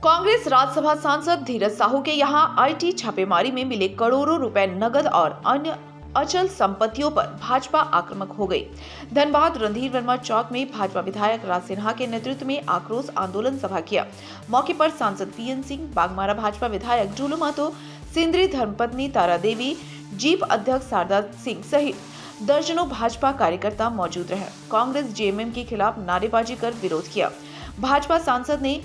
कांग्रेस राज्यसभा सांसद धीरज साहू के यहां आईटी छापेमारी में मिले करोड़ों रुपए नगद और अन्य अचल संपत्तियों पर भाजपा आक्रामक हो गई। धनबाद रणधीर वर्मा चौक में भाजपा विधायक राज सिन्हा के नेतृत्व में आक्रोश आंदोलन सभा किया। मौके पर सांसद पीएन सिंह, बागमारा भाजपा विधायक ढूलू मातो, सिंदरी धर्मपत्नी तारा देवी, जीप अध्यक्ष शारदा सिंह सहित दर्जनों भाजपा कार्यकर्ता मौजूद रहे। कांग्रेस जेएमएम के खिलाफ नारेबाजी कर विरोध किया। भाजपा सांसद ने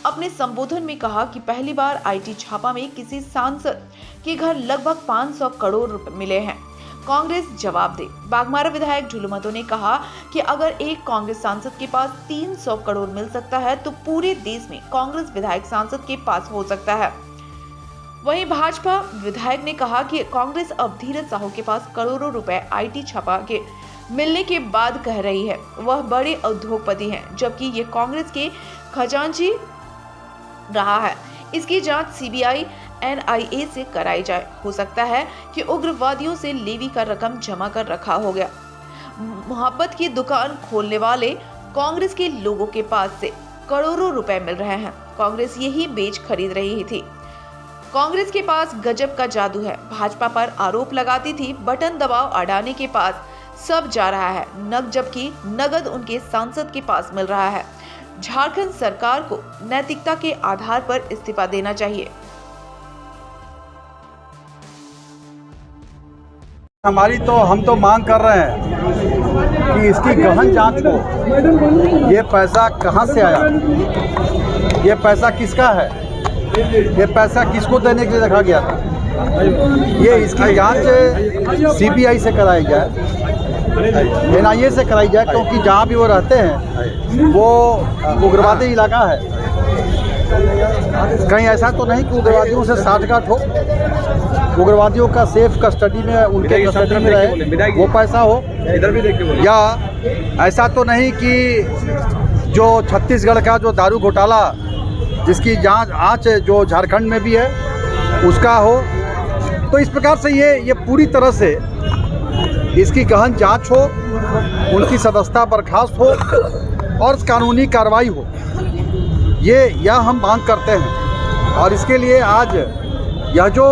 अपने संबोधन में कहा कि पहली बार आईटी छापा में किसी सांसद के घर लगभग 500 करोड़ रुपए मिले हैं। कांग्रेस जवाब दे। बागमारा विधायक ढूलू मातो ने कहा कि अगर एक कांग्रेस सांसद के पास 300 करोड़ मिल सकता है तो पूरे देश में कांग्रेस विधायक सांसद के पास हो सकता है। वहीं भाजपा विधायक ने कहा कि कांग्रेस अब धीरज साहू के पास करोड़ों रुपए आईटी छापा के मिलने के बाद कह रही है वह बड़े उद्योगपति हैं, जबकि ये कांग्रेस के खजांची रहा है। इसकी जांच सीबीआई एनआईए से कराई जाए। हो सकता है कि उग्रवादियों से लेवी का रकम जमा कर रखा हो गया। मोहब्बत की दुकान खोलने वाले कांग्रेस के लोगों के पास से करोड़ों रुपए मिल रहे हैं। कांग्रेस यही बेच खरीद रही थी। कांग्रेस के पास गजब का जादू है। भाजपा पर आरोप लगाती थी बटन दबाव अडानी के पास सब जा रहा है, जबकि नगद उनके सांसद के पास मिल रहा है। झारखंड सरकार को नैतिकता के आधार पर इस्तीफा देना चाहिए। हम तो मांग कर रहे हैं कि इसकी गहन जांच हो। ये पैसा कहां से आया, ये पैसा किसका है, ये पैसा किसको देने के लिए रखा गया था, ये इसकी जांच सीबीआई से कराई जाए, एनआईए से कराई जाए, क्योंकि जहाँ भी वो रहते हैं वो उग्रवादी इलाका है। कहीं ऐसा तो नहीं कि उग्रवादियों से साठगांठ हो, उग्रवादियों का सेफ कस्टडी में उनके कस्टडी में रहे वो पैसा हो, या ऐसा तो नहीं कि जो छत्तीसगढ़ का जो दारू घोटाला जिसकी आँच जो झारखंड में भी है उसका हो। तो इस प्रकार से ये पूरी तरह से इसकी गहन जांच हो, उनकी सदस्यता बर्खास्त हो और कानूनी कार्रवाई हो, यह हम मांग करते हैं। और इसके लिए आज यह जो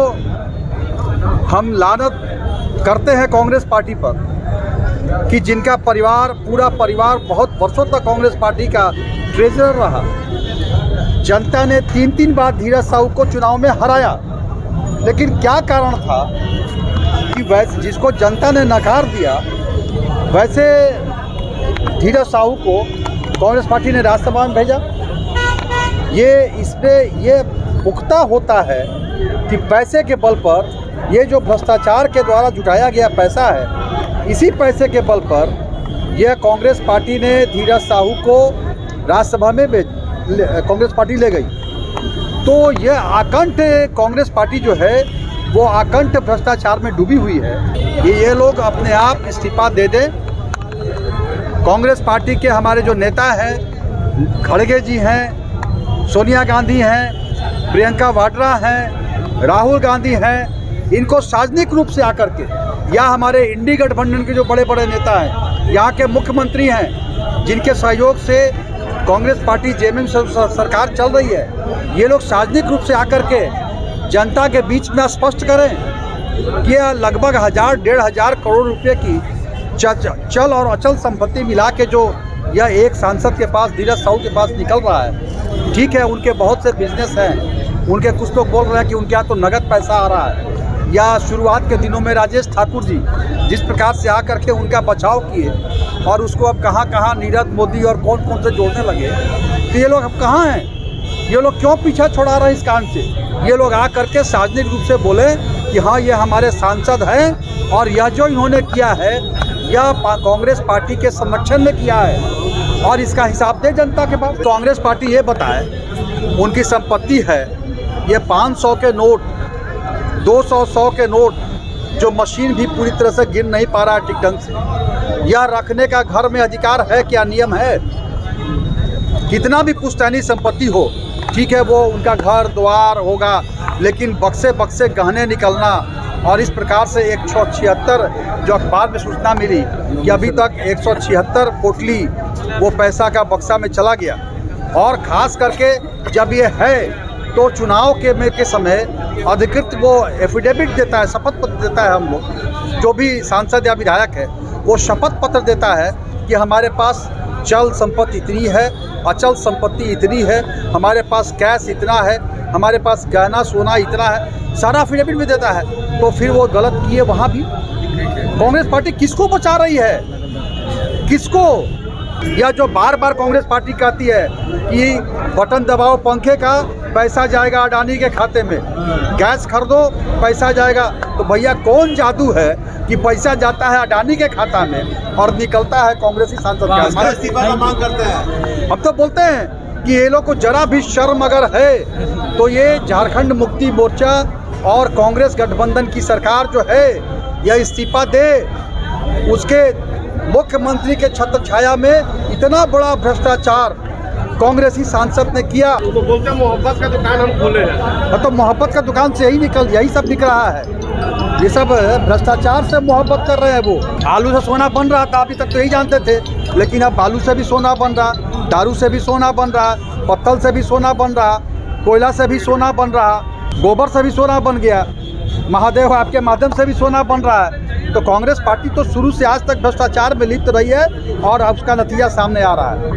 हम लानत करते हैं कांग्रेस पार्टी पर कि जिनका पूरा परिवार बहुत वर्षों तक कांग्रेस पार्टी का ट्रेजरर रहा, जनता ने 3 बार धीरज साहू को चुनाव में हराया, लेकिन क्या कारण था कि वैसे जिसको जनता ने नकार दिया वैसे धीरज साहू को कांग्रेस पार्टी ने राज्यसभा में भेजा। ये पुख्ता होता है कि पैसे के बल पर, ये जो भ्रष्टाचार के द्वारा जुटाया गया पैसा है, इसी पैसे के बल पर यह कांग्रेस पार्टी ने धीरज साहू को राज्यसभा में कांग्रेस पार्टी ले गई। तो यह आकंठ कांग्रेस पार्टी जो है वो आकंठ भ्रष्टाचार में डूबी हुई है। ये लोग अपने आप इस्तीफा दे दें। कांग्रेस पार्टी के हमारे जो नेता हैं, खड़गे जी हैं, सोनिया गांधी हैं, प्रियंका वाड्रा हैं, राहुल गांधी हैं, इनको सार्वजनिक रूप से आकर के, या हमारे इंडी गठबंधन के जो बड़े बड़े नेता हैं, यहाँ के मुख्यमंत्री हैं जिनके सहयोग से कांग्रेस पार्टी जेएमएम सरकार चल रही है, ये लोग सार्वजनिक रूप से आकर के जनता के बीच में स्पष्ट करें कि लगभग 1000-1500 करोड़ रुपए की चल और अचल संपत्ति मिला के जो यह एक सांसद के पास, धीरज साहू के पास निकल रहा है। ठीक है, उनके बहुत से बिजनेस हैं, उनके कुछ लोग बोल रहे हैं कि उनके यहाँ तो नगद पैसा आ रहा है, या शुरुआत के दिनों में राजेश ठाकुर जी जिस प्रकार से आकर के उनका बचाव किए और उसको अब कहाँ नीरज मोदी और कौन से जोड़ने लगे। तो ये लोग अब कहाँ हैं, ये लोग क्यों पीछा छोड़ा रहे इस कांड से। ये लोग आ करके सार्वजनिक रूप से बोले कि हाँ ये हमारे सांसद हैं और यह जो इन्होंने किया है यह कांग्रेस पार्टी के संरक्षण में किया है और इसका हिसाब दे जनता के पास। कांग्रेस पार्टी ये बताए उनकी संपत्ति है ये 500 के नोट, 200 के नोट, जो मशीन भी पूरी तरह से गिन नहीं पा रहा है ठीक ढंग से। यह रखने का घर में अधिकार है, क्या नियम है। कितना भी पुश्तैनी संपत्ति हो, ठीक है, वो उनका घर द्वार होगा, लेकिन बक्से गहने निकलना और इस प्रकार से 176 जो अखबार में सूचना मिली कि अभी तक 176 पोटली वो पैसा का बक्सा में चला गया। और ख़ास करके जब ये है तो चुनाव के समय अधिकृत वो एफिडेविट देता है, शपथ पत्र देता है। हम लोग जो भी सांसद या विधायक है वो शपथ पत्र देता है कि हमारे पास चल संपत्ति इतनी है, अचल संपत्ति इतनी है, हमारे पास कैश इतना है, हमारे पास गहना सोना इतना है, सारा एफिडेविट में देता है। तो फिर वो गलत किए वहाँ भी। कांग्रेस पार्टी किसको बचा रही है, किसको? या जो बार बार कांग्रेस पार्टी कहती है कि बटन दबाओ पंखे का, पैसा जाएगा अडानी के खाते में, गैस खरीदो पैसा जाएगा। तो भैया कौन जादू है कि पैसा जाता है अडानी के खाता में और निकलता है कांग्रेसी सांसद के हाथ में? इस्तीफा का मांग करते हैं। हम तो बोलते हैं कि ये लोग को जरा भी शर्म अगर है तो ये झारखंड मुक्ति मोर्चा और कांग्रेस गठबंधन की सरकार जो है यह इस्तीफा दे। उसके मुख्यमंत्री के छत्र छाया में इतना बड़ा भ्रष्टाचार कांग्रेसी सांसद ने किया। तो बोलते हैं मोहब्बत का दुकान हम खोले हैं। तो मोहब्बत का दुकान से यही सब दिख रहा है। ये सब भ्रष्टाचार से मोहब्बत कर रहे हैं। वो आलू से सोना बन रहा था, अभी तक तो यही जानते थे, लेकिन अब बालू से भी सोना बन रहा, दारू से भी सोना बन रहा, पत्तल से भी सोना बन रहा, कोयला से भी सोना बन रहा, गोबर से भी सोना बन गया, महादेव आपके माध्यम से भी सोना बन रहा है। तो कांग्रेस पार्टी तो शुरू से आज तक भ्रष्टाचार में लिप्त रही है और अब उसका नतीजा सामने आ रहा है।